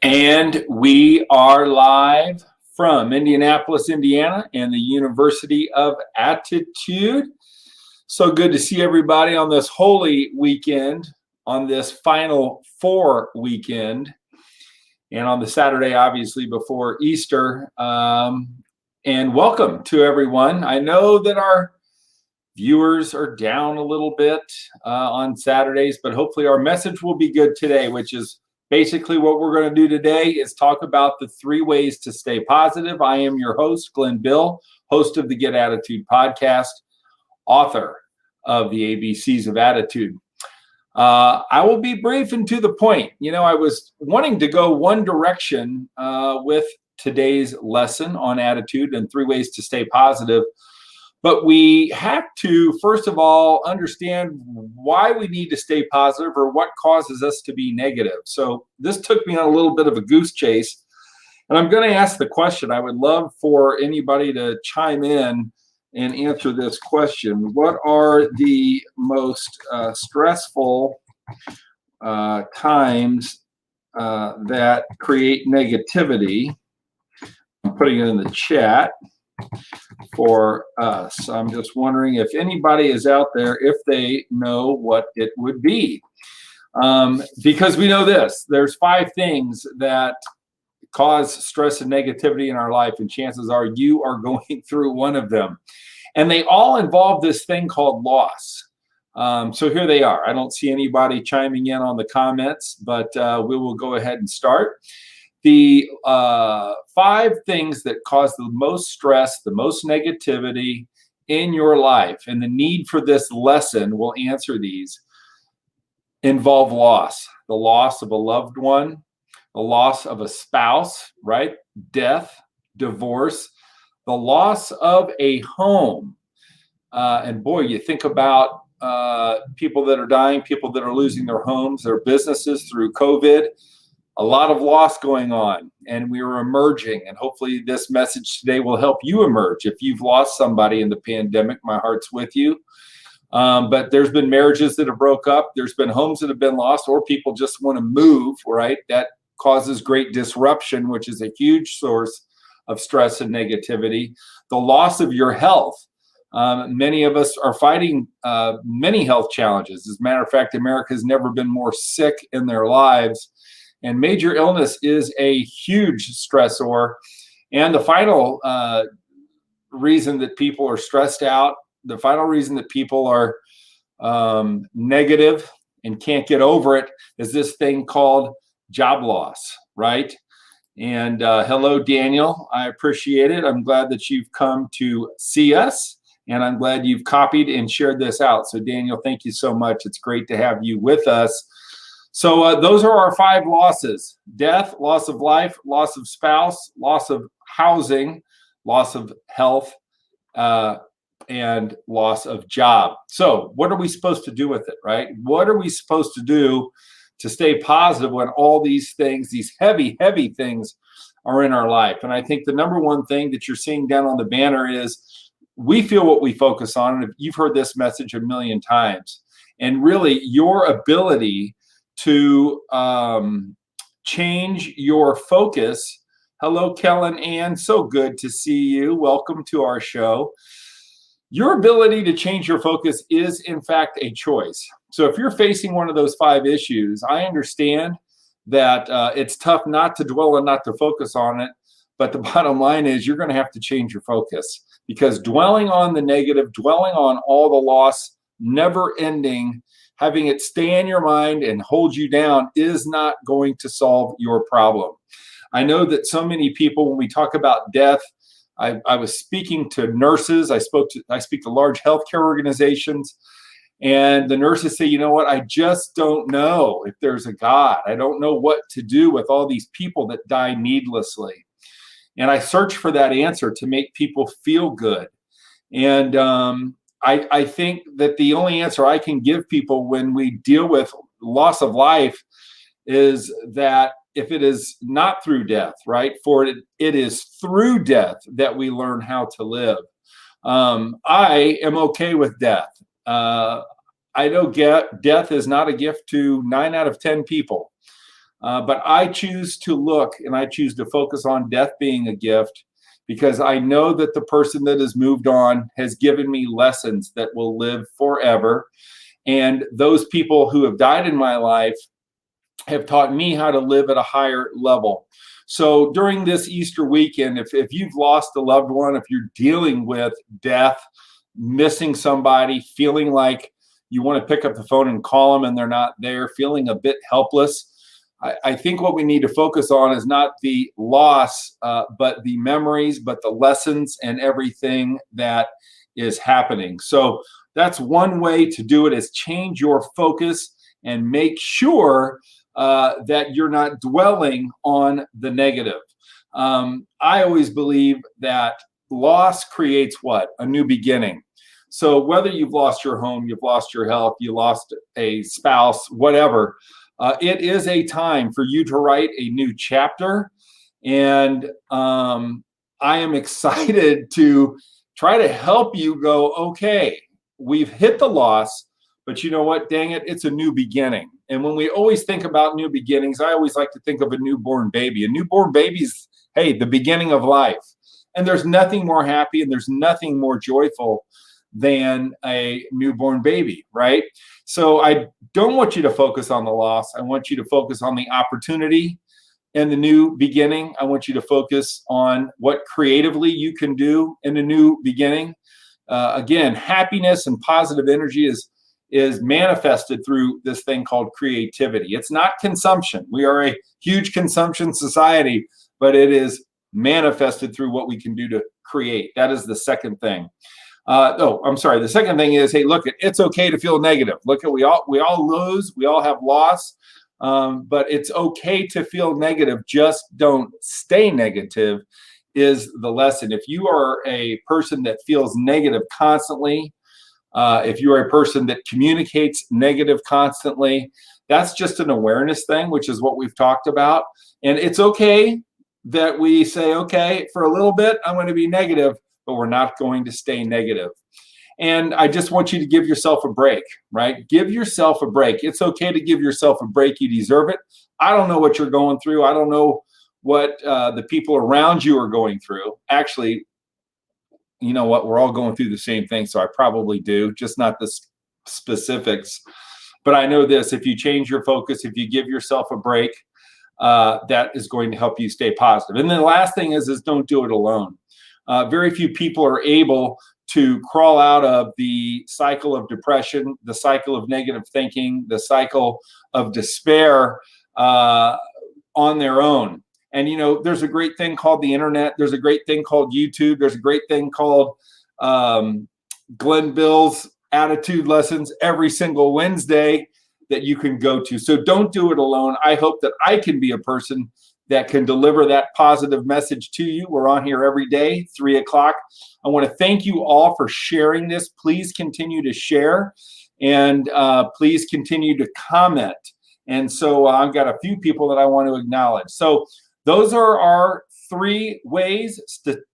And we are live from Indianapolis, Indiana, and the University of Attitude. So good to see everybody on this holy weekend, on this Final Four weekend, and on the Saturday, obviously, before Easter. And welcome to everyone. I know that our viewers are down a little bit on Saturdays, but hopefully our message will be good today, which is basically what we're going to do today is talk about the 3 ways to stay positive. I am your host, Glenn Bill, host of the Get Attitude podcast, author of the ABCs of Attitude. I will be brief and to the point. You know, I was wanting to go one direction with today's lesson on attitude and 3 ways to stay positive. But we have to, first of all, understand why we need to stay positive or what causes us to be negative. So this took me on a little bit of a goose chase. And I'm going to ask the question. I would love for anybody to chime in and answer this question. What are the most stressful times that create negativity? I'm putting it in the chat for us. I'm just wondering if anybody is out there, if they know what it would be. Because we know this, there's 5 things that cause stress and negativity in our life, and chances are you are going through one of them. And they all involve this thing called loss. So here they are. I don't see anybody chiming in on the comments, but we will go ahead and start. The 5 things that cause the most stress, the most negativity in your life, and the need for this lesson, will answer these, involve loss. The loss of a loved one, the loss of a spouse, right? Death, divorce, the loss of a home. And boy, you think about people that are dying, people that are losing their homes, their businesses through COVID. A lot of loss going on, and we are emerging, and hopefully this message today will help you emerge. If you've lost somebody in the pandemic, my heart's with you. But there's been marriages that have broke up. There's been homes that have been lost, or people just want to move, right? That causes great disruption, which is a huge source of stress and negativity. The loss of your health. Many of us are fighting many health challenges. As a matter of fact, America has never been more sick in their lives. And major illness is a huge stressor. And the final reason that people are stressed out, the final reason that people are negative and can't get over it, is this thing called job loss, right? And hello, Daniel. I appreciate it. I'm glad that you've come to see us, and I'm glad you've copied and shared this out. So, Daniel, thank you so much. It's great to have you with us. So those are our 5 losses: death, loss of life, loss of spouse, loss of housing, loss of health, and loss of job. So what are we supposed to do with it, right? What are we supposed to do to stay positive when all these things, these heavy, heavy things are in our life? And I think the number one thing that you're seeing down on the banner is we feel what we focus on. And you've heard this message a million times. And really your ability to change your focus. Hello, Kellen Ann. So good to see you. Welcome to our show. Your ability to change your focus is, in fact, a choice. So if you're facing one of those 5 issues, I understand that it's tough not to dwell and not to focus on it. But the bottom line is you're going to have to change your focus, because dwelling on the negative, dwelling on all the loss, never ending, having it stay in your mind and hold you down is not going to solve your problem. I know that so many people, when we talk about death, I was speaking to nurses. I speak to large healthcare organizations, and the nurses say, you know what, I just don't know if there's a God. I don't know what to do with all these people that die needlessly. And I search for that answer to make people feel good. And I think that the only answer I can give people when we deal with loss of life is that if it is not through death, right? For it is through death that we learn how to live. I am okay with death. I know death is not a gift to 9 out of 10 people. But I choose to look and I choose to focus on death being a gift, because I know that the person that has moved on has given me lessons that will live forever. And those people who have died in my life have taught me how to live at a higher level. So during this Easter weekend, if you've lost a loved one, if you're dealing with death, missing somebody, feeling like you want to pick up the phone and call them and they're not there, feeling a bit helpless, I think what we need to focus on is not the loss, but the memories, but the lessons and everything that is happening. So that's one way to do it, is change your focus and make sure that you're not dwelling on the negative. I always believe that loss creates what? A new beginning. So whether you've lost your home, you've lost your health, you lost a spouse, whatever, it is a time for you to write a new chapter. And I am excited to try to help you go, okay, we've hit the loss, but you know what? Dang it, it's a new beginning. And when we always think about new beginnings, I always like to think of a newborn baby. A newborn baby's, hey, the beginning of life. And there's nothing more happy and there's nothing more joyful than a newborn baby, right? So I don't want you to focus on the loss. I want you to focus on the opportunity and the new beginning. I want you to focus on what creatively you can do in a new beginning. Again, happiness and positive energy is manifested through this thing called creativity. It's not consumption. We are a huge consumption society, but it is manifested through what we can do to create. That is the second thing. The second thing is, hey, look, it's okay to feel negative. Look, we all lose, we all have loss, but it's okay to feel negative. Just don't stay negative is the lesson. If you are a person that feels negative constantly, if you are a person that communicates negative constantly, that's just an awareness thing, which is what we've talked about. And it's okay that we say, okay, for a little bit, I'm going to be negative, but we're not going to stay negative. And I just want you to give yourself a break, right? Give yourself a break. It's okay to give yourself a break. You deserve it. I don't know what you're going through. I don't know what the people around you are going through. Actually, you know what? We're all going through the same thing, so I probably do, just not the specifics. But I know this: if you change your focus, if you give yourself a break, that is going to help you stay positive. And then the last thing is don't do it alone. Very few people are able to crawl out of the cycle of depression, the cycle of negative thinking, the cycle of despair on their own. And, you know, there's a great thing called the internet. There's a great thing called YouTube. There's a great thing called Glenn Bill's attitude lessons every single Wednesday that you can go to. So don't do it alone. I hope that I can be a person that can deliver that positive message to you. We're on here every day, 3 o'clock. I want to thank you all for sharing this. Please continue to share, and please continue to comment. And so I've got a few people that I want to acknowledge. So those are our 3 ways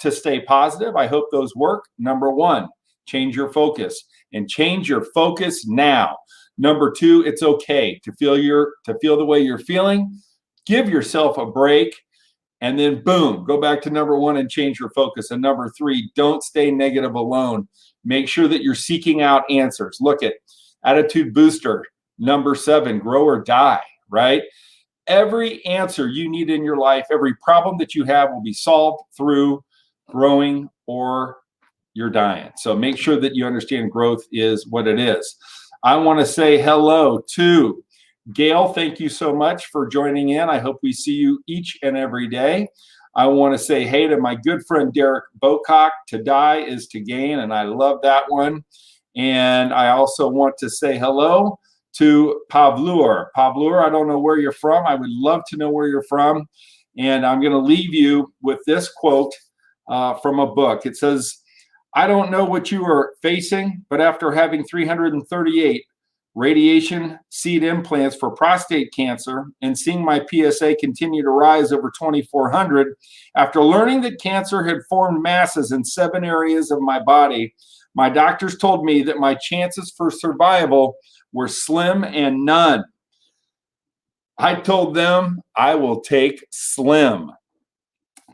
to stay positive. I hope those work. Number 1, change your focus, and change your focus now. Number 2, it's okay to feel the way you're feeling. Give yourself a break, and then boom, go back to number 1 and change your focus. And number 3, don't stay negative alone. Make sure that you're seeking out answers. Look at attitude booster. Number 7, grow or die, right? Every answer you need in your life, every problem that you have will be solved through growing or you're dying. So make sure that you understand growth is what it is. I want to say hello to Gail. Thank you so much for joining in. I hope we see you each and every day. I want to say hey to my good friend Derek Bocock. To die is to gain, and I love that one. And I also want to say hello to Pavlur. Pavlur, I don't know where you're from. I would love to know where you're from. And I'm going to leave you with this quote from a book. It says, I don't know what you are facing, but after having 338 radiation seed implants for prostate cancer and seeing my PSA continue to rise over 2,400, after learning that cancer had formed masses in 7 areas of my body, my doctors told me that my chances for survival were slim and none. I told them I will take Slim.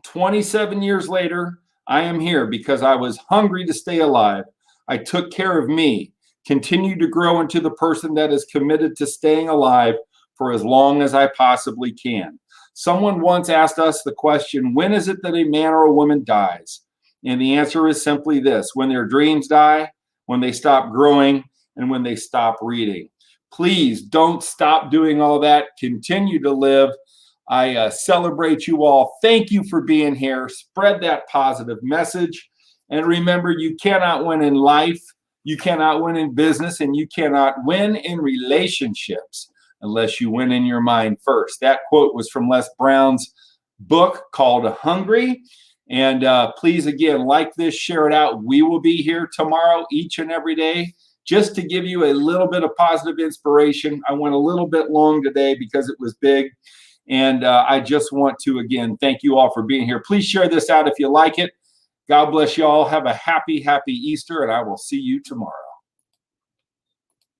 27 years later, I am here because I was hungry to stay alive. I took care of me, continued to grow into the person that is committed to staying alive for as long as I possibly can. Someone once asked us the question, when is it that a man or a woman dies? And the answer is simply this: when their dreams die, when they stop growing, and when they stop reading. Please don't stop doing all that. Continue to live. I celebrate you all. Thank you for being here. Spread that positive message. And remember, you cannot win in life, you cannot win in business, and you cannot win in relationships unless you win in your mind first. That quote was from Les Brown's book called Hungry. And please, again, like this, share it out. We will be here tomorrow, each and every day, just to give you a little bit of positive inspiration. I went a little bit long today because it was big. And I just want to, again, thank you all for being here. Please share this out if you like it. God bless you all. Have a happy, happy Easter, and I will see you tomorrow.